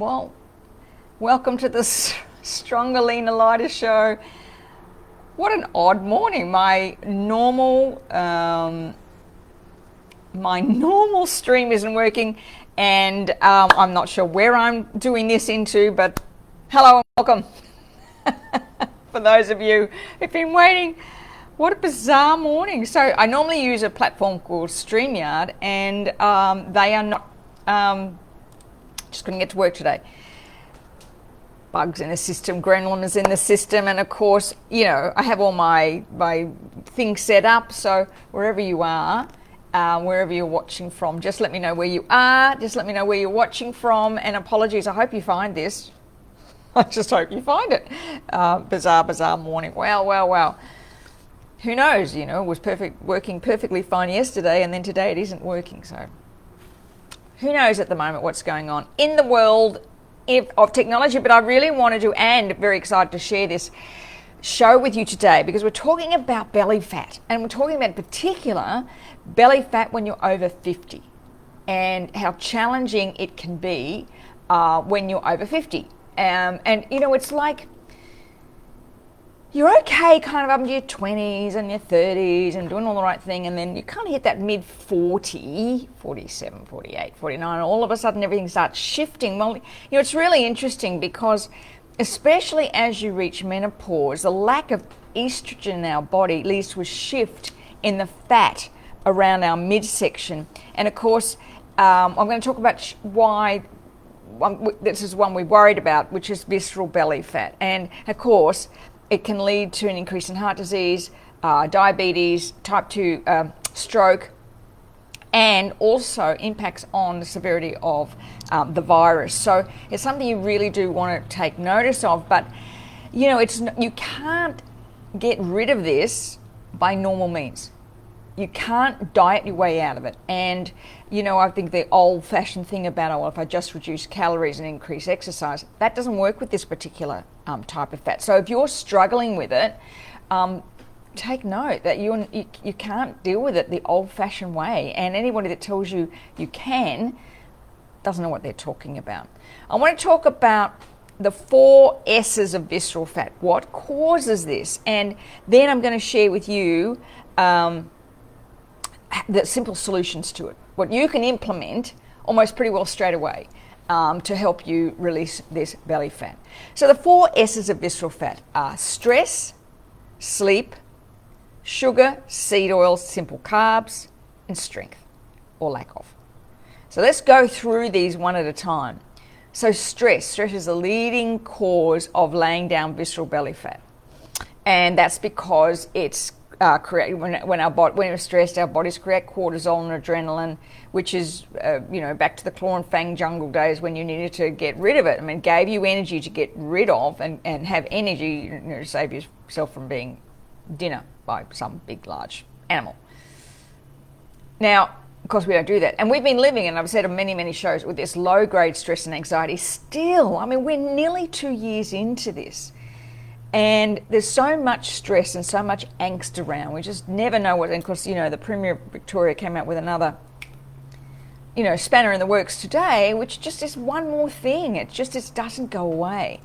Well, welcome to this Stronger, Leaner, Lighter show. What an odd morning. My normal stream isn't working, and I'm not sure where I'm doing this into, but hello and welcome. For those of you who've been waiting, what a bizarre morning. So I normally use a platform called StreamYard, and they are not, just couldn't get to work today. Bugs in the system, gremlins in the system, and of course, you know, I have all my things set up, so wherever you are, wherever you're watching from, just let me know where you are, just let me know where you're watching from, and apologies, I hope you find this. I just hope you find it. Bizarre morning. Well. Who knows, you know, it was working perfectly fine yesterday, and then today it isn't working, so who knows at the moment what's going on in the world of technology. But I really wanted to, and very excited to share this show with you today, because we're talking about belly fat, and we're talking about particular belly fat when you're over 50 and how challenging it can be when you're over 50. And you know, it's like you're okay kind of up into your 20s and your 30s and doing all the right thing, and then you kind of hit that mid 40, 47, 48, 49, and all of a sudden everything starts shifting. Well, you know, it's really interesting because especially as you reach menopause, the lack of estrogen in our body leads to a shift in the fat around our midsection. And of course, I'm going to talk about why this is one we worried about, which is visceral belly fat. And of course, it can lead to an increase in heart disease, diabetes, type 2 stroke, and also impacts on the severity of the virus. So it's something you really do want to take notice of. But you know, you can't get rid of this by normal means. You can't diet your way out of it. And you know, I think the old-fashioned thing about, oh, well, if I just reduce calories and increase exercise, that doesn't work with this particular type of fat. So if you're struggling with it, take note that you can't deal with it the old-fashioned way. And anybody that tells you you can doesn't know what they're talking about. I want to talk about the 4 S's of visceral fat. What causes this? And then I'm going to share with you the simple solutions to it, what you can implement almost pretty well straight away to help you release this belly fat. So the 4 S's of visceral fat are stress, sleep, sugar, seed oils, simple carbs, and strength or lack of. So let's go through these one at a time. So stress is the leading cause of laying down visceral belly fat, and that's because it's when we're stressed, our bodies create cortisol and adrenaline, which is, you know, back to the claw and fang jungle days when you needed to get rid of it. I mean, it gave you energy to get rid of and have energy, you know, to save yourself from being dinner by some big, large animal. Now, of course, we don't do that. And we've been living, and I've said on many shows, with this low-grade stress and anxiety still. I mean, we're nearly 2 years into this. And there's so much stress and so much angst around. We just never know what. And of course, you know, the Premier of Victoria came out with another, you know, spanner in the works today, which just is one more thing. It doesn't go away.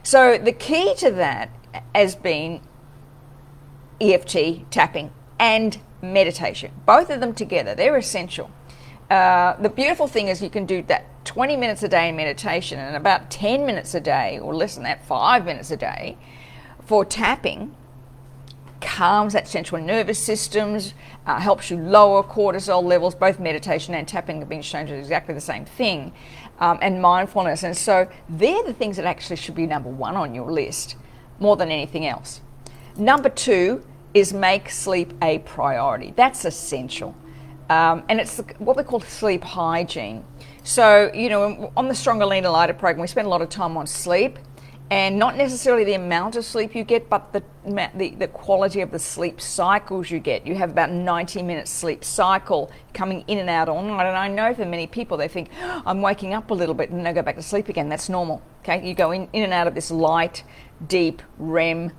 So the key to that has been EFT, tapping, and meditation. Both of them together, they're essential. The beautiful thing is you can do that 20 minutes a day in meditation and about 10 minutes a day, or less than that, 5 minutes a day, for tapping. Calms that central nervous systems, helps you lower cortisol levels. Both meditation and tapping have been shown to do exactly the same thing, and mindfulness. And so they're the things that actually should be number 1 on your list more than anything else. Number 2 is make sleep a priority. That's essential. And it's what we call sleep hygiene. So, you know, on the Stronger, Leaner, Lighter program, we spend a lot of time on sleep, and not necessarily the amount of sleep you get, but the quality of the sleep cycles you get. You have about 90-minute sleep cycle coming in and out all night. And I know for many people, they think, oh, I'm waking up a little bit and I go back to sleep again. That's normal. Okay, you go in and out of this light, deep REM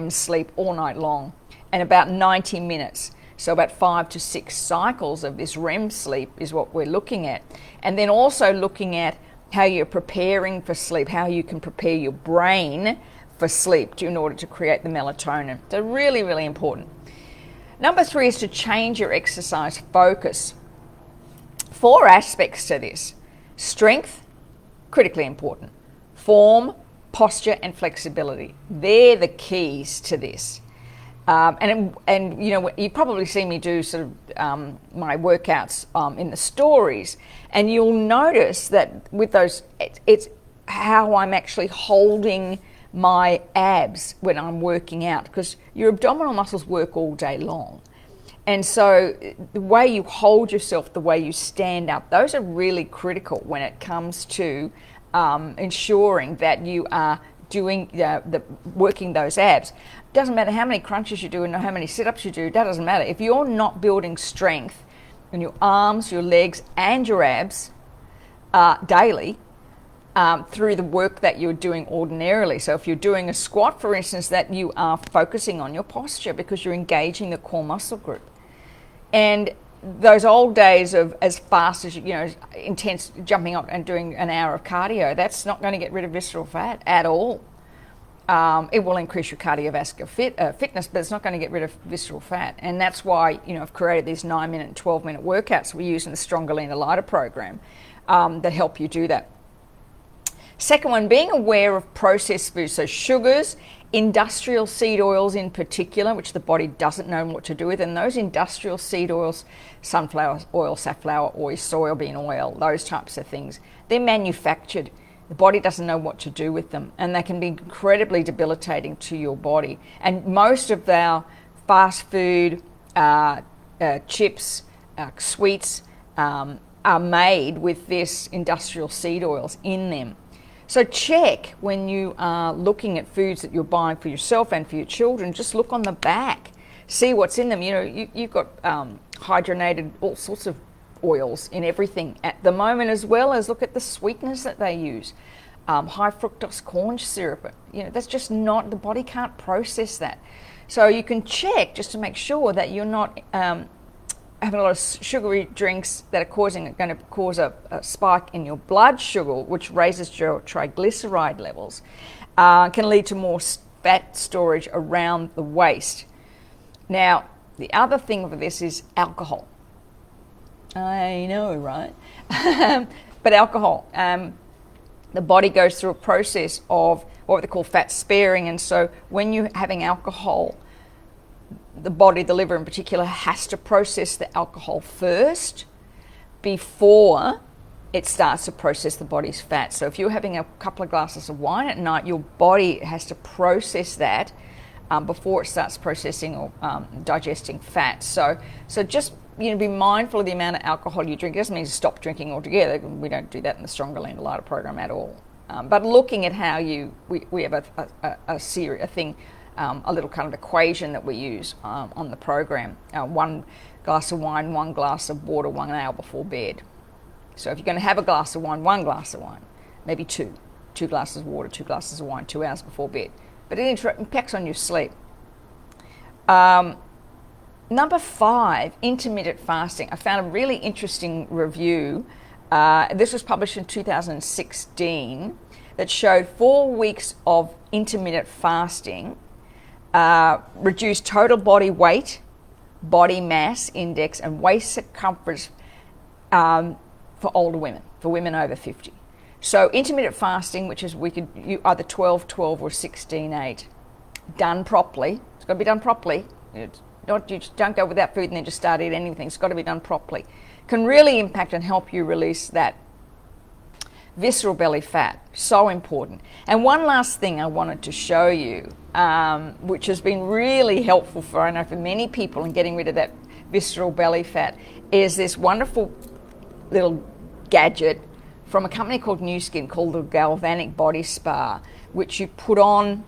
sleep all night long, and about 90 minutes. So about 5 to 6 cycles of this REM sleep is what we're looking at. And then also looking at how you're preparing for sleep, how you can prepare your brain for sleep in order to create the melatonin. So really, really important. Number 3 is to change your exercise focus. 4 aspects to this. Strength, critically important. Form, posture, and flexibility. They're the keys to this. And you know, you probably see me do sort of my workouts in the stories, and you'll notice that with those, it's how I'm actually holding my abs when I'm working out, because your abdominal muscles work all day long. And so the way you hold yourself, the way you stand up, those are really critical when it comes to ensuring that you are doing working those abs. Doesn't matter how many crunches you do and how many sit-ups you do, that doesn't matter. If you're not building strength in your arms, your legs, and your abs daily through the work that you're doing ordinarily. So if you're doing a squat, for instance, that you are focusing on your posture because you're engaging the core muscle group. And those old days of as fast as, you know, intense jumping up and doing an hour of cardio, that's not going to get rid of visceral fat at all. It will increase your cardiovascular fitness, but it's not going to get rid of visceral fat. And that's why, you know, I've created these 9-minute and 12-minute workouts we use in the Stronger, Leaner, Lighter program that help you do that. Second one, being aware of processed foods, so sugars, industrial seed oils in particular, which the body doesn't know what to do with, and those industrial seed oils, sunflower oil, safflower oil, soybean oil, those types of things, they're manufactured. The body doesn't know what to do with them, and they can be incredibly debilitating to your body. And most of our fast food, chips, sweets are made with this industrial seed oils in them. So check when you are looking at foods that you're buying for yourself and for your children, just look on the back, see what's in them. You know, you've got hydrogenated, all sorts of oils in everything at the moment, as well as look at the sweeteners that they use. High fructose corn syrup, you know, that's just not, the body can't process that. So you can check just to make sure that you're not having a lot of sugary drinks that are going to cause a spike in your blood sugar, which raises your triglyceride levels, can lead to more fat storage around the waist. Now, the other thing of this is alcohol. I know, right? But alcohol, the body goes through a process of what they call fat sparing, and so when you're having alcohol, the body, the liver in particular, has to process the alcohol first before it starts to process the body's fat. So if you're having a couple of glasses of wine at night, your body has to process that before it starts processing or digesting fat. So just, you know, be mindful of the amount of alcohol you drink. It doesn't mean to stop drinking altogether. We don't do that in the Stronger, Leaner, Lighter program at all. But looking at how we have a little kind of equation that we use on the program. 1 glass of wine, 1 glass of water, 1 hour before bed. So if you're going to have a glass of wine, 1 glass of wine, maybe 2 glasses of water, 2 glasses of wine, 2 hours before bed. But it impacts on your sleep. Number 5, intermittent fasting. I found a really interesting review. This was published in 2016 that showed 4 weeks of intermittent fasting reduced total body weight, body mass index, and waist circumference for older women, for women over 50. So intermittent fasting, which is you either 12-12 or 16-8, done properly. It's got to be done properly. You just don't go without food and then just start eating anything. It's got to be done properly. Can really impact and help you release that visceral belly fat. So important. And one last thing I wanted to show you, which has been really helpful for many people in getting rid of that visceral belly fat, is this wonderful little gadget from a company called New Skin called the Galvanic Body Spa, which you put on,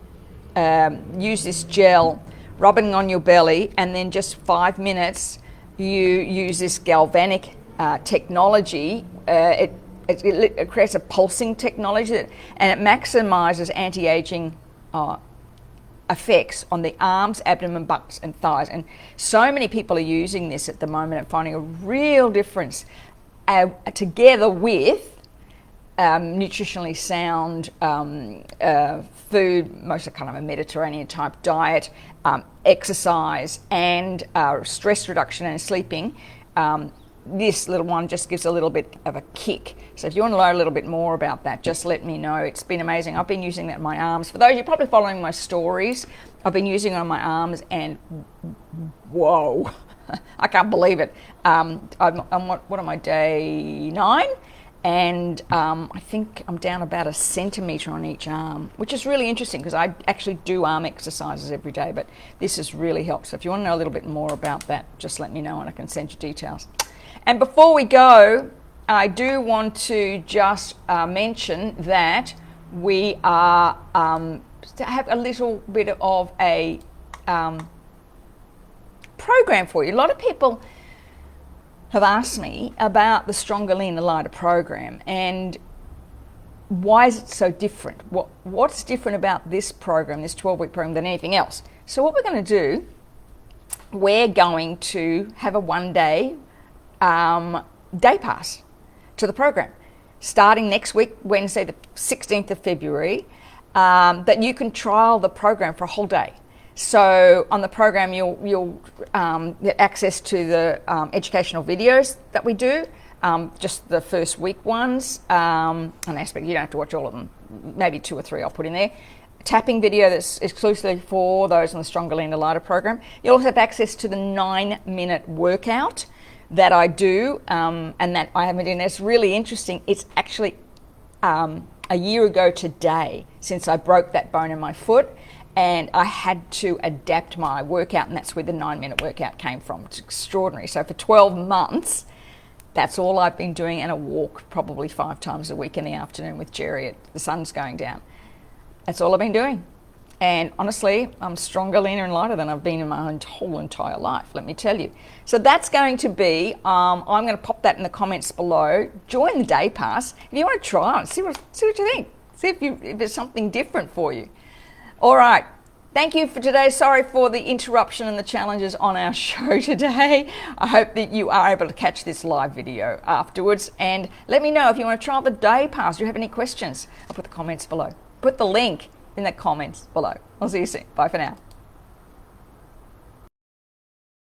use this gel, rub it on your belly, and then just 5 minutes you use this galvanic technology. It creates a pulsing technology and it maximizes anti-aging effects on the arms, abdomen, buttocks, and thighs. And so many people are using this at the moment and finding a real difference together with nutritionally sound food, mostly kind of a Mediterranean type diet, exercise, and stress reduction and sleeping, this little one just gives a little bit of a kick. So if you want to learn a little bit more about that, just let me know. It's been amazing. I've been using that on my arms. For those you're probably following my stories, I've been using it on my arms, and whoa, I can't believe it. I'm what am I, day 9? And I think I'm down about a centimetre on each arm, which is really interesting because I actually do arm exercises every day, but this has really helped. So if you want to know a little bit more about that, just let me know and I can send you details. And before we go, I do want to just mention that we are have a little bit of a program for you. A lot of people have asked me about the Stronger, Leaner, Lighter program and why is it so different? What's different about this program, this 12-week program, than anything else? So what we're going to do, we're going to have a one-day day pass to the program starting next week, Wednesday the 16th of February, that you can trial the program for a whole day. So on the program, you'll get access to the educational videos that we do, just the first week ones, and aspect you don't have to watch all of them, maybe 2 or 3 I'll put in there. Tapping video that's exclusively for those on the Stronger, Leaner, Lighter program. You'll also have access to the 9-minute workout that I do, and that I haven't done. It's really interesting. It's actually a year ago today since I broke that bone in my foot, and I had to adapt my workout, and that's where the 9-minute workout came from. It's extraordinary. So for 12 months, that's all I've been doing, and a walk probably 5 times a week in the afternoon with Jerry. The sun's going down. That's all I've been doing. And honestly, I'm stronger, leaner, and lighter than I've been in my whole entire life, let me tell you. So that's going to be, I'm going to pop that in the comments below. Join the day pass. If you want to try it, see what you think. See if there's something different for you. All right. Thank you for today. Sorry for the interruption and the challenges on our show today. I hope that you are able to catch this live video afterwards. And let me know if you want to try the day pass. Do you have any questions? I'll put the comments below. Put the link in the comments below. I'll see you soon. Bye for now.